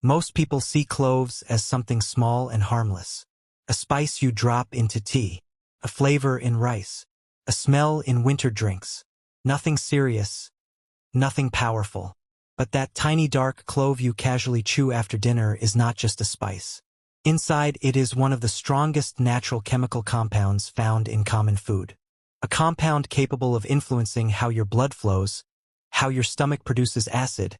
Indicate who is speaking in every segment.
Speaker 1: Most people see cloves as something small and harmless. A spice you drop into tea, a flavor in rice, a smell in winter drinks. Nothing serious, nothing powerful. But that tiny dark clove you casually chew after dinner is not just a spice. Inside, it is one of the strongest natural chemical compounds found in common food. A compound capable of influencing how your blood flows, how your stomach produces acid,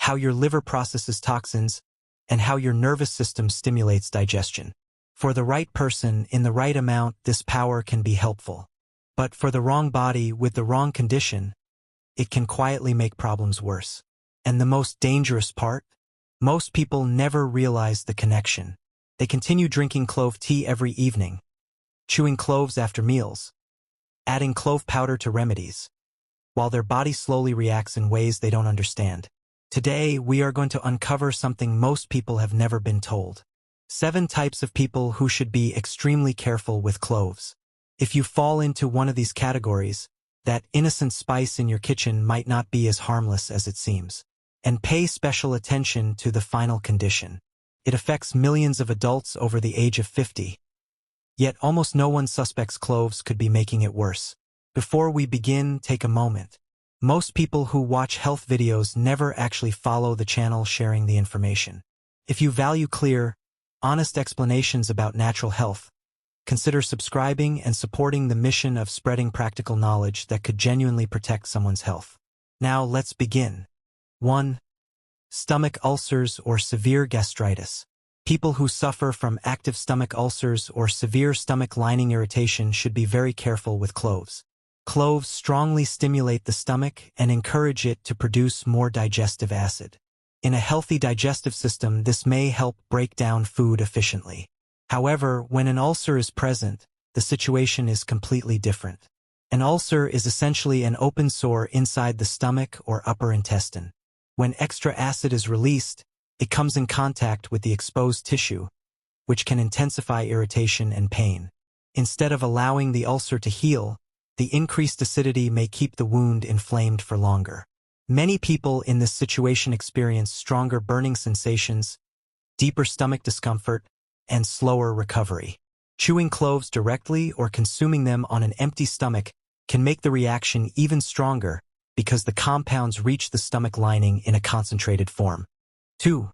Speaker 1: how your liver processes toxins, and how your nervous system stimulates digestion. For the right person, in the right amount, this power can be helpful. But for the wrong body with the wrong condition, it can quietly make problems worse. And the most dangerous part? Most people never realize the connection. They continue drinking clove tea every evening, chewing cloves after meals, adding clove powder to remedies, while their body slowly reacts in ways they don't understand. Today, we are going to uncover something most people have never been told. 7 types of people who should be extremely careful with cloves. If you fall into one of these categories, that innocent spice in your kitchen might not be as harmless as it seems. And pay special attention to the final condition. It affects millions of adults over the age of 50. Yet almost no one suspects cloves could be making it worse. Before we begin, take a moment. Most people who watch health videos never actually follow the channel sharing the information. If you value clear, honest explanations about natural health, consider subscribing and supporting the mission of spreading practical knowledge that could genuinely protect someone's health. Now let's begin. 1. Stomach ulcers or severe gastritis. People who suffer from active stomach ulcers or severe stomach lining irritation should be very careful with cloves. Cloves strongly stimulate the stomach and encourage it to produce more digestive acid. In a healthy digestive system, this may help break down food efficiently. However, when an ulcer is present, the situation is completely different. An ulcer is essentially an open sore inside the stomach or upper intestine. When extra acid is released, it comes in contact with the exposed tissue, which can intensify irritation and pain. Instead of allowing the ulcer to heal, the increased acidity may keep the wound inflamed for longer. Many people in this situation experience stronger burning sensations, deeper stomach discomfort, and slower recovery. Chewing cloves directly or consuming them on an empty stomach can make the reaction even stronger because the compounds reach the stomach lining in a concentrated form. 2.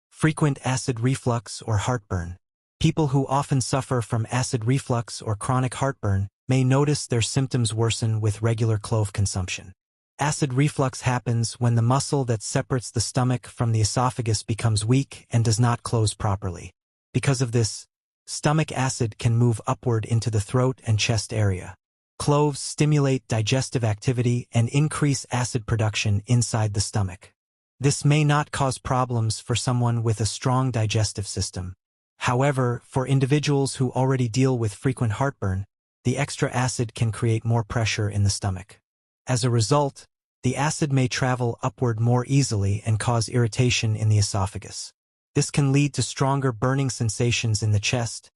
Speaker 1: Frequent acid reflux or heartburn. People who often suffer from acid reflux or chronic heartburn may notice their symptoms worsen with regular clove consumption. Acid reflux happens when the muscle that separates the stomach from the esophagus becomes weak and does not close properly. Because of this, stomach acid can move upward into the throat and chest area. Cloves stimulate digestive activity and increase acid production inside the stomach. This may not cause problems for someone with a strong digestive system. However, for individuals who already deal with frequent heartburn, the extra acid can create more pressure in the stomach. As a result, the acid may travel upward more easily and cause irritation in the esophagus. This can lead to stronger burning sensations in the chest,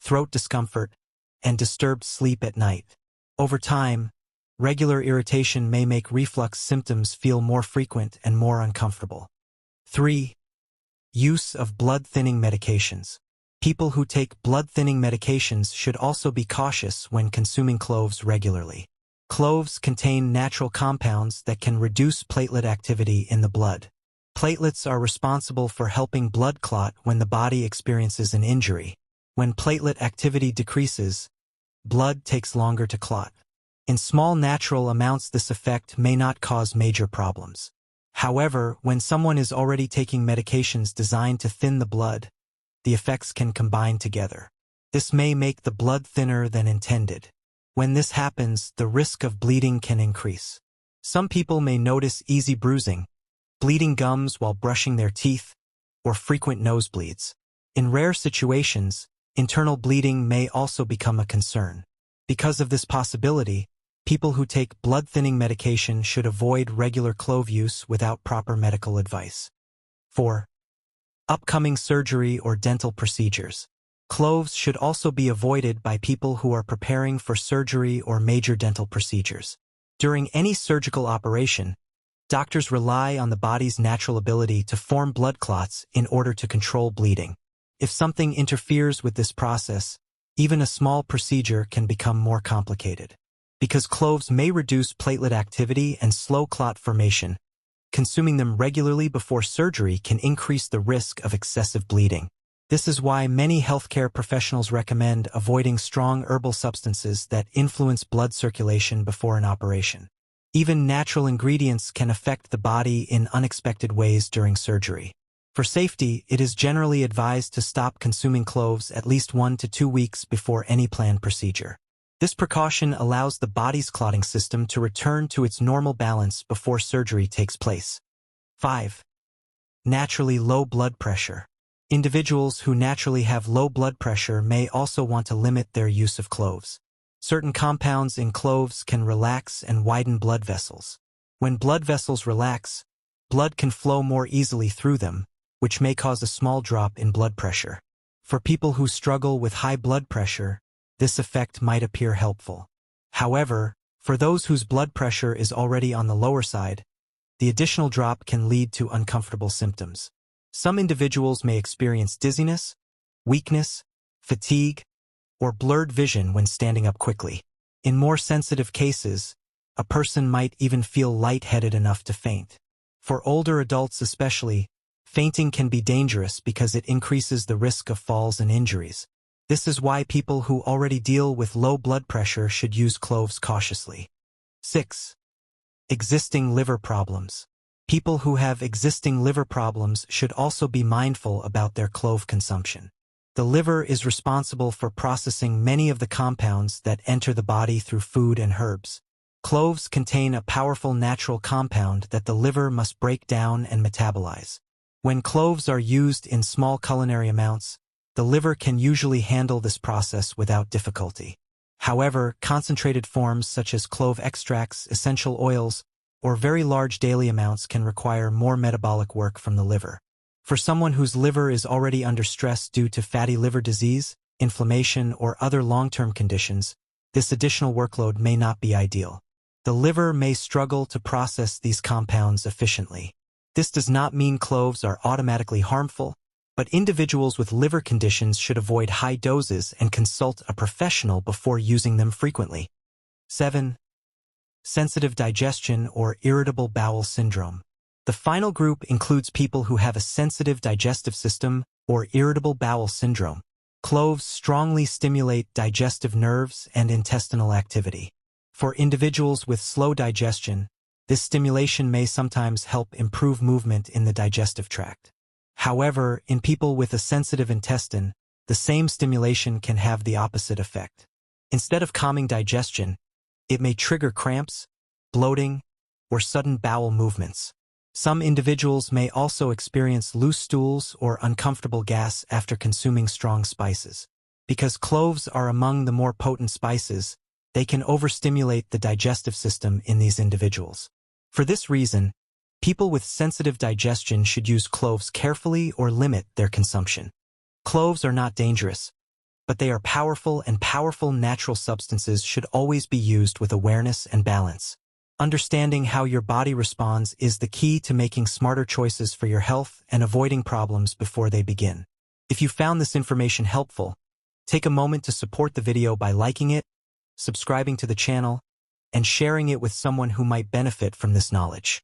Speaker 1: throat discomfort, and disturbed sleep at night. Over time, regular irritation may make reflux symptoms feel more frequent and more uncomfortable. 3. Use of blood-thinning medications. People who take blood-thinning medications should also be cautious when consuming cloves regularly. Cloves contain natural compounds that can reduce platelet activity in the blood. Platelets are responsible for helping blood clot when the body experiences an injury. When platelet activity decreases, blood takes longer to clot. In small natural amounts, this effect may not cause major problems. However, when someone is already taking medications designed to thin the blood, the effects can combine together. This may make the blood thinner than intended. When this happens, the risk of bleeding can increase. Some people may notice easy bruising, bleeding gums while brushing their teeth, or frequent nosebleeds. In rare situations, internal bleeding may also become a concern. Because of this possibility, people who take blood-thinning medication should avoid regular clove use without proper medical advice. 4. Upcoming surgery or dental procedures. Cloves should also be avoided by people who are preparing for surgery or major dental procedures. During any surgical operation, Doctors rely on the body's natural ability to form blood clots in order to control bleeding. If something interferes with this process, even a small procedure can become more complicated. Because cloves may reduce platelet activity and slow clot formation, consuming them regularly before surgery can increase the risk of excessive bleeding. This is why many healthcare professionals recommend avoiding strong herbal substances that influence blood circulation before an operation. Even natural ingredients can affect the body in unexpected ways during surgery. For safety, it is generally advised to stop consuming cloves at least 1 to 2 weeks before any planned procedure. This precaution allows the body's clotting system to return to its normal balance before surgery takes place. 5. Naturally low blood pressure. Individuals who naturally have low blood pressure may also want to limit their use of cloves. Certain compounds in cloves can relax and widen blood vessels. When blood vessels relax, blood can flow more easily through them, which may cause a small drop in blood pressure. For people who struggle with high blood pressure, this effect might appear helpful. However, for those whose blood pressure is already on the lower side, the additional drop can lead to uncomfortable symptoms. Some individuals may experience dizziness, weakness, fatigue, or blurred vision when standing up quickly. In more sensitive cases, a person might even feel lightheaded enough to faint. For older adults especially, fainting can be dangerous because it increases the risk of falls and injuries. This is why people who already deal with low blood pressure should use cloves cautiously. 6. Existing liver problems. People who have existing liver problems should also be mindful about their clove consumption. The liver is responsible for processing many of the compounds that enter the body through food and herbs. Cloves contain a powerful natural compound that the liver must break down and metabolize. When cloves are used in small culinary amounts, the liver can usually handle this process without difficulty. However, concentrated forms such as clove extracts, essential oils, or very large daily amounts can require more metabolic work from the liver. For someone whose liver is already under stress due to fatty liver disease, inflammation, or other long-term conditions, this additional workload may not be ideal. The liver may struggle to process these compounds efficiently. This does not mean cloves are automatically harmful, but individuals with liver conditions should avoid high doses and consult a professional before using them frequently. 7. Sensitive digestion or irritable bowel syndrome. The final group includes people who have a sensitive digestive system or irritable bowel syndrome. Cloves strongly stimulate digestive nerves and intestinal activity. For individuals with slow digestion, this stimulation may sometimes help improve movement in the digestive tract. However, in people with a sensitive intestine, the same stimulation can have the opposite effect. Instead of calming digestion, it may trigger cramps, bloating, or sudden bowel movements. Some individuals may also experience loose stools or uncomfortable gas after consuming strong spices. Because cloves are among the more potent spices, they can overstimulate the digestive system in these individuals. For this reason, people with sensitive digestion should use cloves carefully or limit their consumption. Cloves are not dangerous, but they are powerful, and powerful natural substances should always be used with awareness and balance. Understanding how your body responds is the key to making smarter choices for your health and avoiding problems before they begin. If you found this information helpful, take a moment to support the video by liking it, subscribing to the channel, and sharing it with someone who might benefit from this knowledge.